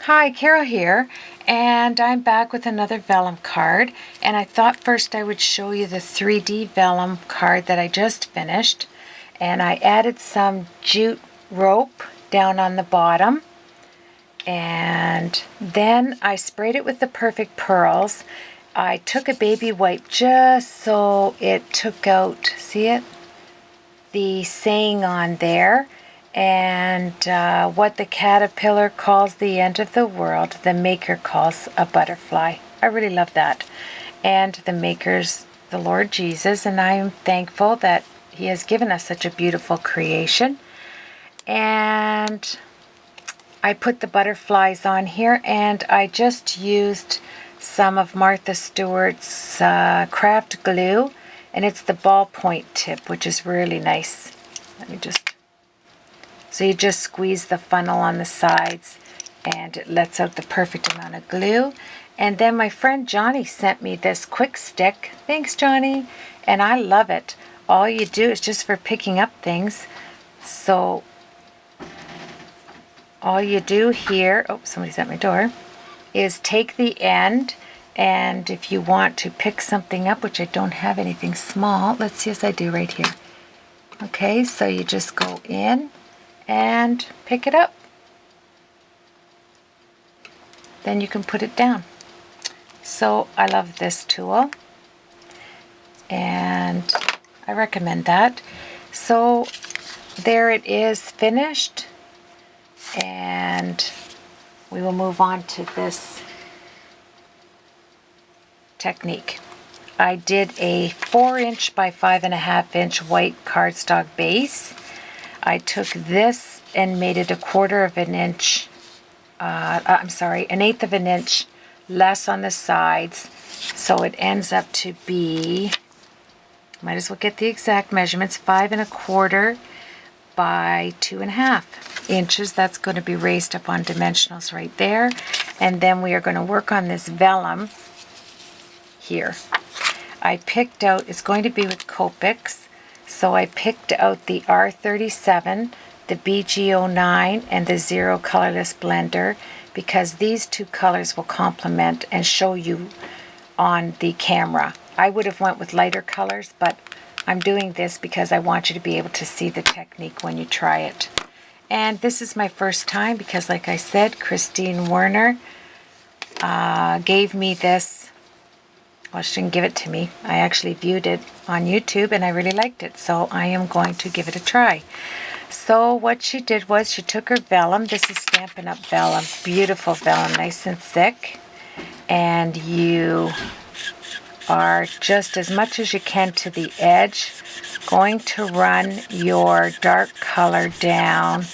Hi, Carol here, and I'm back with another vellum card, and I thought first I would show you the 3D vellum card that I just finished, and I added some jute rope down on the bottom, and then I sprayed it with the Perfect Pearls. I took a baby wipe just so it took out, see it? The saying on there. And what the caterpillar calls the end of the world, the maker calls a butterfly. I really love that. And the maker's the Lord Jesus, and I am thankful that He has given us such a beautiful creation. And I put the butterflies on here, and I just used some of Martha Stewart's craft glue, and it's the ballpoint tip, which is really nice. Let me just... So you just squeeze the funnel on the sides and it lets out the perfect amount of glue. And then my friend Johnny sent me this quick stick. Thanks, Johnny. And I love it. All you do is just for picking up things. So all you do here, oh, somebody's at my door, is take the end, and if you want to pick something up, which I don't have anything small, let's see, yes I do right here. Okay, so you just go in and pick it up. Then you can put it down. So I love this tool, and I recommend that. So there it is, finished, and we will move on to this technique. I did a 4" by 5.5" white cardstock base. I took this and made it 1/4 inch, I'm sorry, 1/8 of an inch less on the sides. So it ends up to be, might as well get the exact measurements, 5 1/4 by 2.5 inches. That's going to be raised up on dimensionals right there. And then we are going to work on this vellum here. I picked out, it's going to be with Copics. So I picked out the R37, the BG09, and the Zero Colorless Blender because these two colors will complement and show you on the camera. I would have went with lighter colors, but I'm doing this because I want you to be able to see the technique when you try it. And this is my first time because, like I said, Christine Werner gave me this. Well, she didn't give it to me. I actually viewed it on YouTube and I really liked it, so I am going to give it a try. So what she did was she took her vellum. This is Stampin' Up! Vellum. Beautiful vellum, nice and thick. And you are just as much as you can to the edge going to run your dark color down.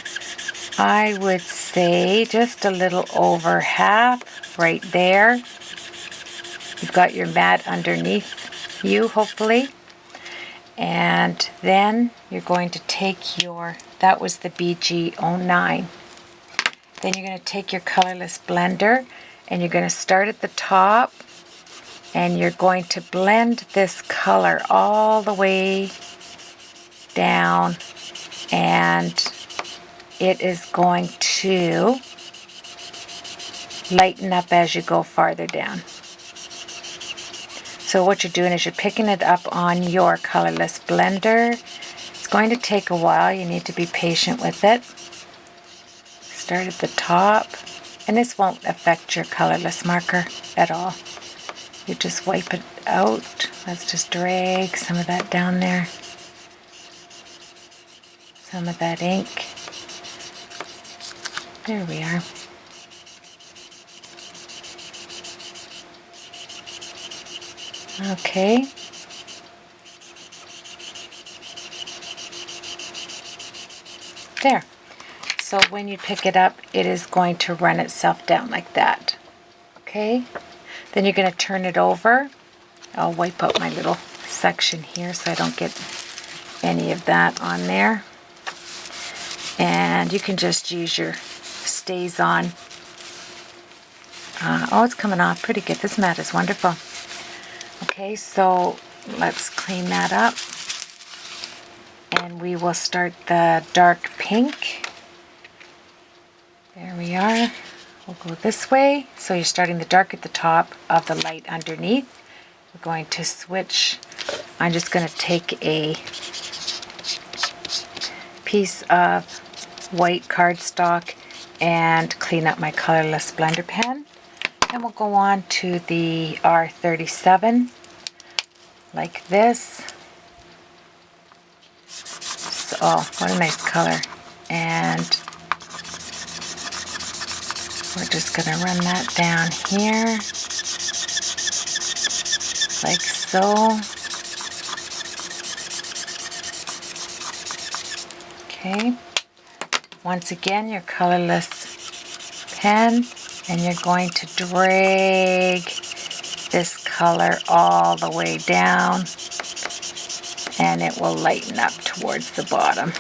I would say just a little over half right there. You've got your mat underneath you, hopefully. And then you're going to take your, that was the BG09. Then you're going to take your colorless blender and you're going to start at the top and you're going to blend this color all the way down, and it is going to lighten up as you go farther down. So what you're doing is you're picking it up on your colorless blender. It's going to take a while. You need to be patient with it. Start at the top. And this won't affect your colorless marker at all. You just wipe it out. Let's just drag some of that down there. Some of that ink. There we are. Okay. There. So when you pick it up, it is going to run itself down like that. Okay. Then you're going to turn it over. I'll wipe out my little section here so I don't get any of that on there. And you can just use your stays on. Oh, it's coming off pretty good. This mat is wonderful. Okay, so let's clean that up. And we will start the dark pink. There we are. We'll go this way. So you're starting the dark at the top of the light underneath. We're going to switch. I'm just going to take a piece of white cardstock and clean up my colorless blender pen. And we'll go on to the R37 like this. So, oh, what a nice color. And we're just going to run that down here like so. Okay. Once again, your colorless pen, and you're going to drag this color all the way down, and it will lighten up towards the bottom.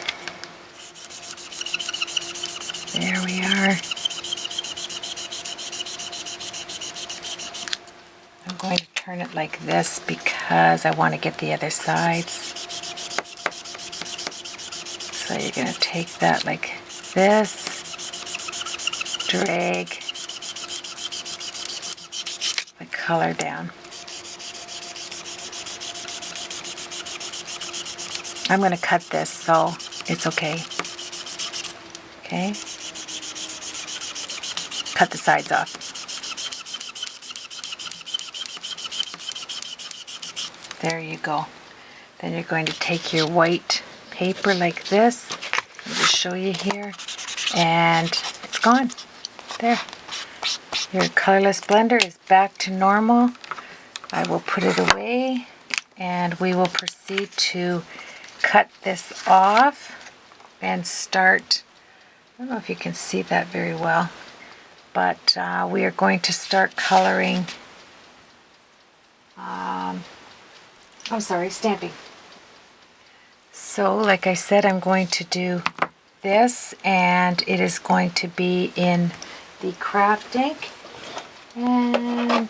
There we are. I'm going to turn it like this because I want to get the other sides. So you're going to take that like this, drag the color down. I'm going to cut this so it's okay. Okay. Cut the sides off. There you go. Then you're going to take your white paper like this. I'll just show you here. And it's gone. There. Your colorless blender is back to normal. I will put it away and we will proceed to cut this off and start. I don't know if you can see that very well, but we are going to start coloring. Stamping. So like I said, I'm going to do this, and it is going to be in the craft ink, and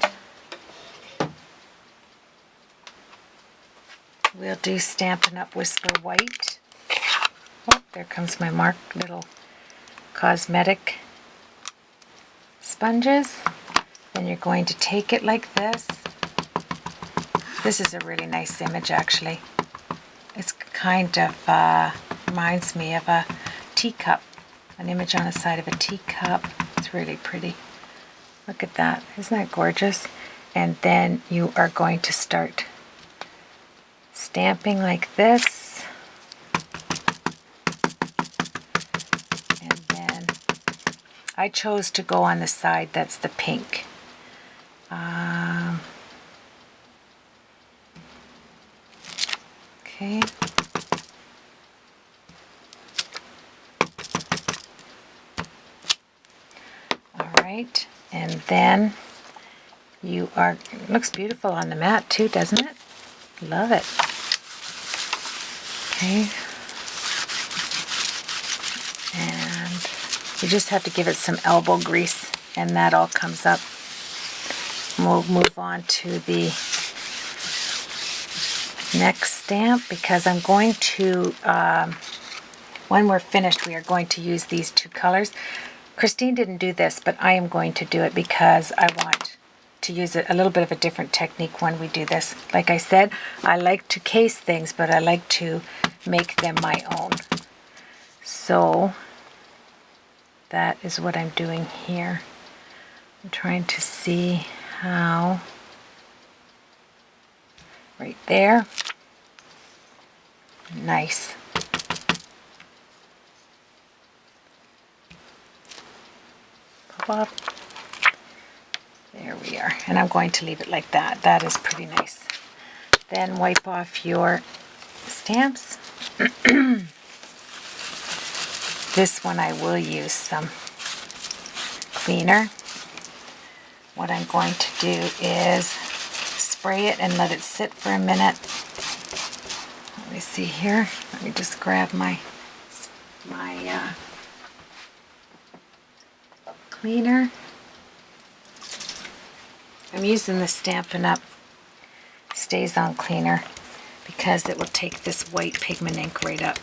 we'll do Stampin' Up! Whisper White. Oh, there comes my marked little cosmetic sponges. Then you're going to take it like this. This is a really nice image, actually. It's kind of reminds me of a teacup, an image on the side of a teacup. It's really pretty. Look at that. Isn't that gorgeous? And then you are going to start stamping like this. And then I chose to go on the side that's the pink. Okay. Alright, and then you are, it looks beautiful on the mat too, doesn't it? Love it. Okay. And you just have to give it some elbow grease and that all comes up. And we'll move on to the next stamp because I'm going to, when we're finished, we are going to use these two colors. Christine didn't do this, but I am going to do it because I want to use a little bit of a different technique when we do this. Like I said, I like to case things, but I like to make them my own. So that is what I'm doing here. I'm trying to see how, right there. Nice. Pop up. There we are. And I'm going to leave it like that. That is pretty nice. Then wipe off your stamps. This one I will use some cleaner. What I'm going to do is spray it and let it sit for a minute. Let me see here. Let me just grab my cleaner. I'm using the Stampin' Up! Stays On cleaner because it will take this white pigment ink right up.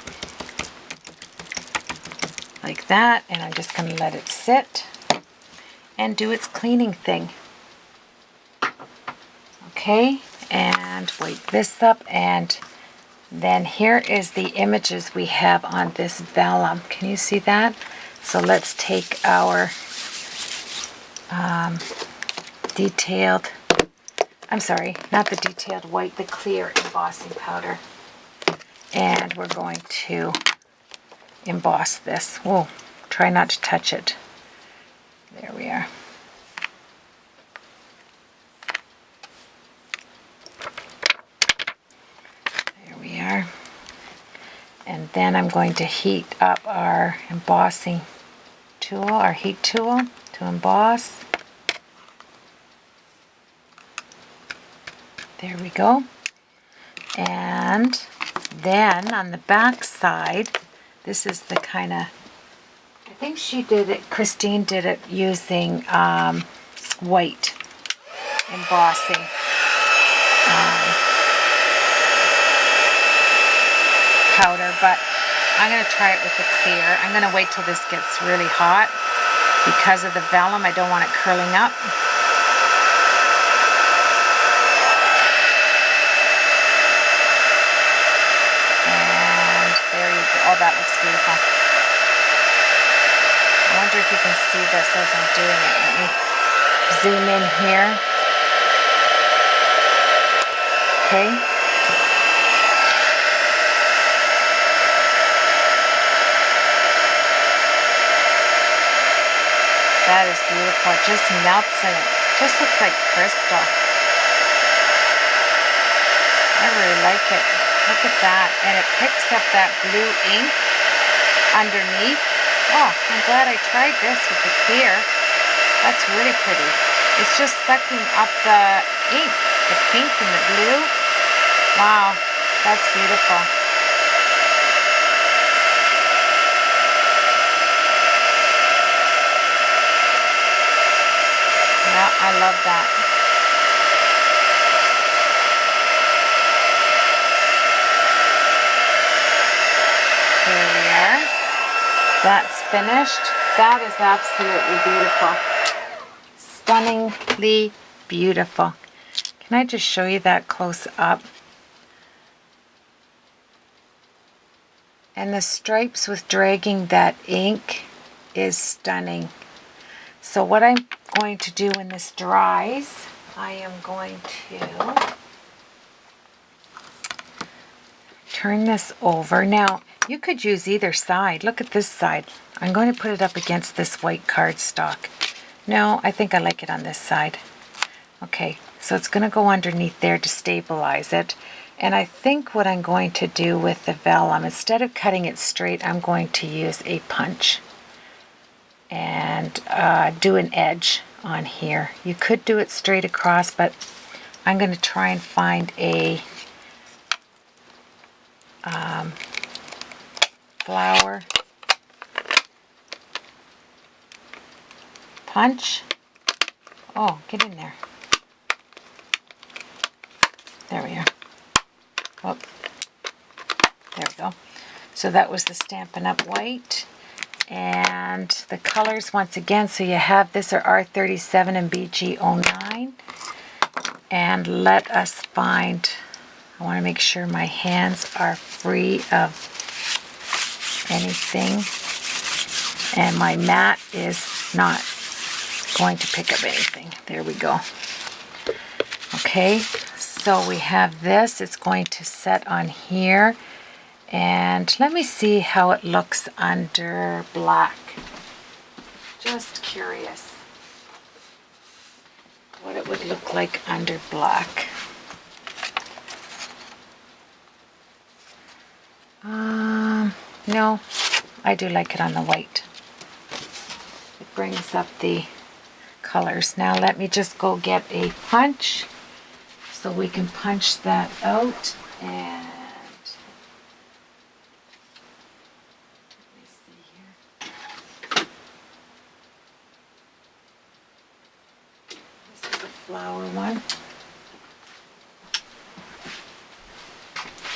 Like that, and I'm just going to let it sit. and do its cleaning thing. Okay, and wait this up, and then here is the images we have on this vellum. Can you see that? So let's take our detailed, I'm sorry, not the detailed white, the clear embossing powder. And we're going to emboss this. Whoa, try not to touch it. There we are. There we are. And then I'm going to heat up our embossing tool, our heat tool, to emboss. There we go. And then on the back side, this is the kind of, I think she did it, Christine did it using white embossing. Powder, but I'm going to try it with the clear. I'm going to wait till this gets really hot. Because of the vellum, I don't want it curling up. And there you go. Oh, that looks beautiful. I wonder if you can see this as I'm doing it. Let me zoom in here. Okay. That is beautiful. It just melts in it. Just looks like crystal. I really like it. Look at that. And it picks up that blue ink underneath. Oh, I'm glad I tried this with the clear. That's really pretty. It's just sucking up the ink, the pink and the blue. Wow, that's beautiful. Yeah, I love that. Here we are. That's finished. That is absolutely beautiful. Stunningly beautiful. Can I just show you that close up? And the stripes with dragging that ink is stunning. So what I'm going to do when this dries, I am going to turn this over. Now, you could use either side. Look at this side. I'm going to put it up against this white cardstock. No, I think I like it on this side. Okay, so it's going to go underneath there to stabilize it. And I think what I'm going to do with the vellum, instead of cutting it straight, I'm going to use a punch and do an edge on here. You could do it straight across, but I'm going to try and find a flower punch. Oh, get in there. There we are. Oh, there we go. So that was the Stampin' Up! White. And the colors once again, so you have this are R37 and BG09. And let us find, I want to make sure my hands are free of anything. And my mat is not going to pick up anything. There we go. Okay, so we have this. It's going to set on here. And let me see how it looks under black. Just curious what it would look like under black. No, I do like it on the white. It brings up the colors. Now let me just go get a punch so we can punch that out. And flower one.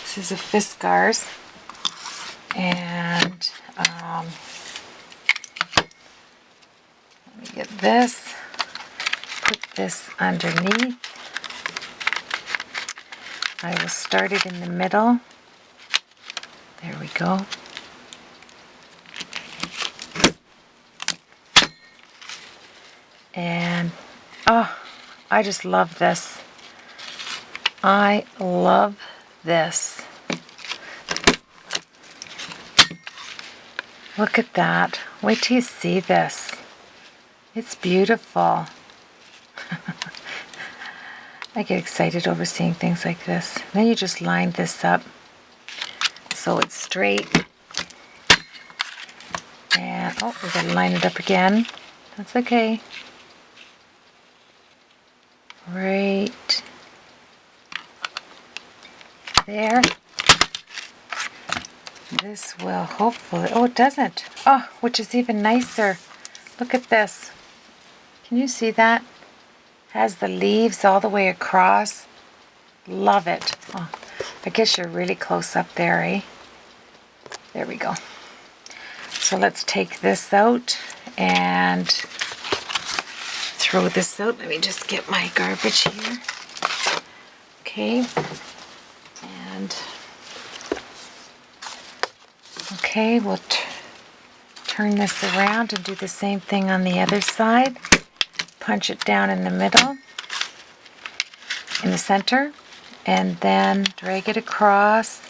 This is a Fiskars, and let me get this. this underneath. I will start it in the middle. There we go. And, oh, I just love this. I love this. Look at that. Wait till you see this. It's beautiful. I get excited over seeing things like this. Then you just line this up so it's straight. And, oh, we gotta line it up again. That's okay. Right there. This will hopefully, oh, it doesn't. Oh, which is even nicer. Look at this. Can you see that? Has the leaves all the way across. Love it. Oh, I guess you're really close up there, eh? There we go. So let's take this out and throw this out. Let me just get my garbage here. Okay. And okay, we'll turn this around and do the same thing on the other side. Punch it down in the middle, in the center, and then drag it across.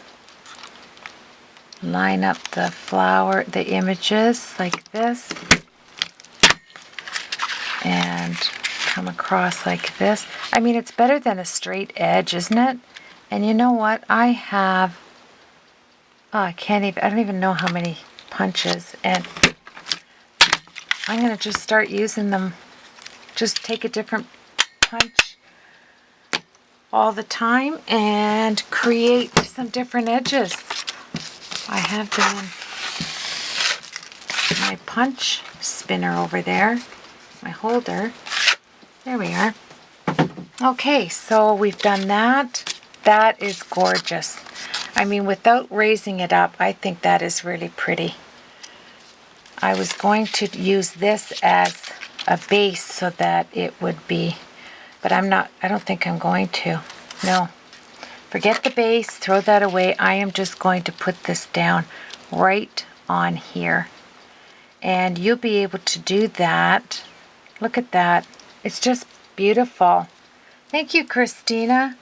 Line up the flower, the images like this, and come across like this. I mean, it's better than a straight edge, isn't it? And you know what? I have, oh, I don't even know how many punches, and I'm going to just start using them. Just take a different punch all the time and create some different edges. I have them in my punch spinner over there, my holder. There we are. Okay, so we've done that. That is gorgeous. I mean, without raising it up, I think that is really pretty. I was going to use this as a base so that it would be, but I don't think I'm going to. No. Forget the base, throw that away. I am just going to put this down right on here. And you'll be able to do that. Look at that. It's just beautiful. Thank you, Christina.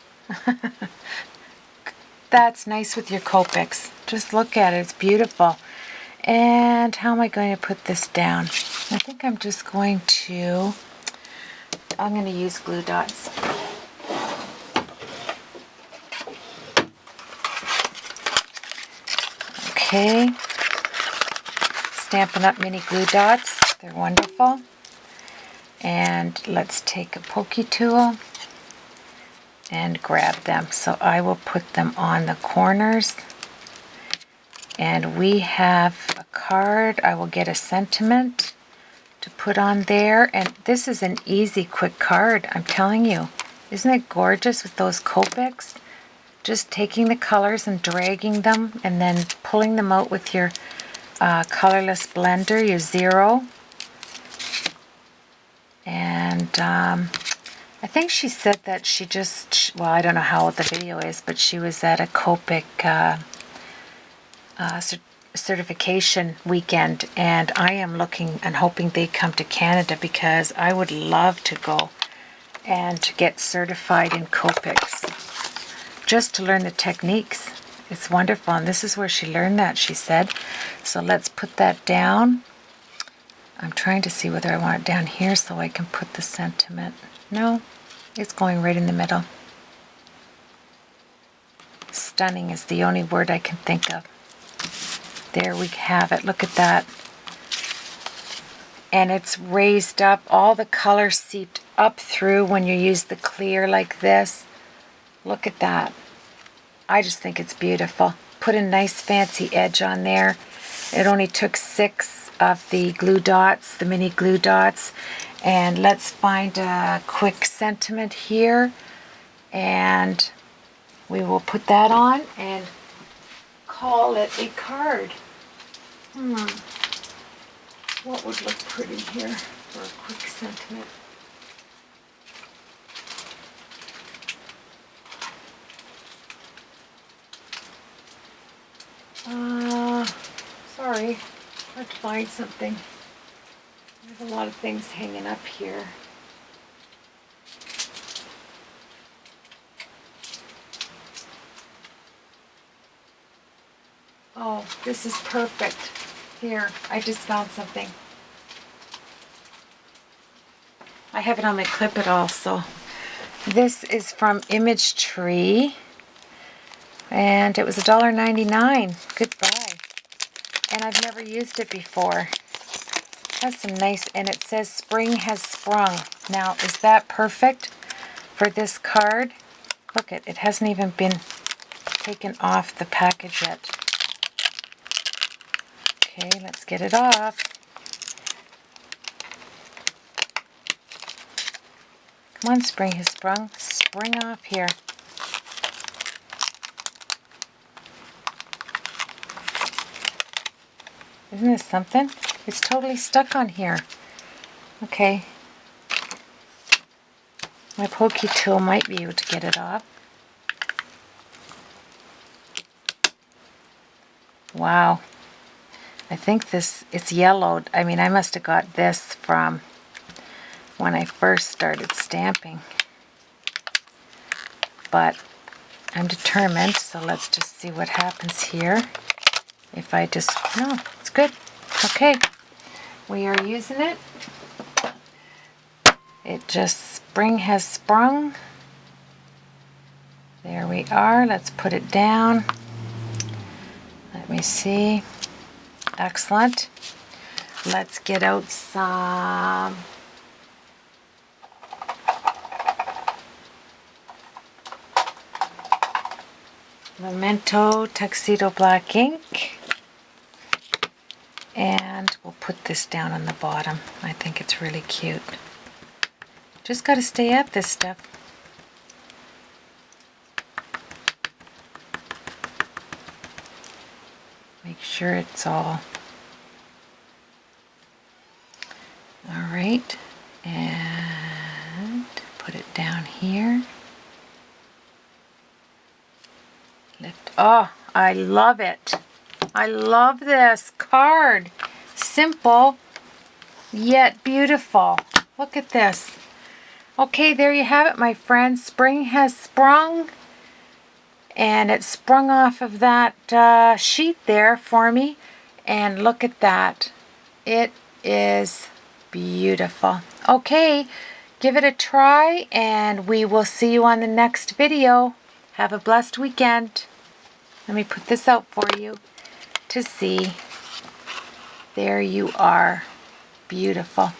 That's nice with your Copics. Just look at it. It's beautiful. And how am I going to put this down? I think I'm just going to, I'm going to use glue dots. Okay. Stampin' Up! Mini glue dots. They're wonderful. And let's take a pokey tool and grab them. So I will put them on the corners. And we have a card. I will get a sentiment to put on there. And this is an easy, quick card, I'm telling you. Isn't it gorgeous with those Copics? Just taking the colors and dragging them and then pulling them out with your colorless blender, your Zero. And I think she said that she just, well, I don't know how old the video is, but she was at a Copic certification weekend, and I am looking and hoping they come to Canada because I would love to go and to get certified in Copics just to learn the techniques. It's wonderful, and this is where she learned that, she said. So let's put that down. I'm trying to see whether I want it down here so I can put the sentiment. No, it's going right in the middle. Stunning is the only word I can think of. There we have it. Look at that. And it's raised up. All the color seeped up through when you use the clear like this. Look at that. I just think it's beautiful. Put a nice fancy edge on there. It only took 6 of the glue dots, the mini glue dots. And let's find a quick sentiment here. And we will put that on and call it a card. What would look pretty here for a quick sentiment? Sorry, hard to find something. I have a lot of things hanging up here. Oh, this is perfect. Here, I just found something. I have it on my Clip It also. This is from Image Tree, and it was $1.99. Good buy. And I've never used it before. It has some nice, and it says spring has sprung. Now, is that perfect for this card? Look, it hasn't even been taken off the package yet. Okay, let's get it off. Come on, spring has sprung. Spring off here. Isn't this something? It's totally stuck on here. Okay. My pokey tool might be able to get it off. Wow. I think it's yellowed. I mean, I must have got this from when I first started stamping. But I'm determined, so let's just see what happens here. If I just, no, it's good. Okay, we are using it. It just, spring has sprung. There we are. Let's put it down. Let me see. Excellent. Let's get out some Memento Tuxedo Black ink. And we'll put this down on the bottom. I think it's really cute. Just got to stay at this stuff. Make sure it's all right, and put it down here. Lift. Oh, I love it. I love this card. Simple yet beautiful. Look at this. Okay, there you have it, my friends. Spring has sprung, and it sprung off of that sheet there for me. And look at that. It is beautiful. Okay, give it a try, and we will see you on the next video. Have a blessed weekend. Let me put this out for you to see. There you are. Beautiful.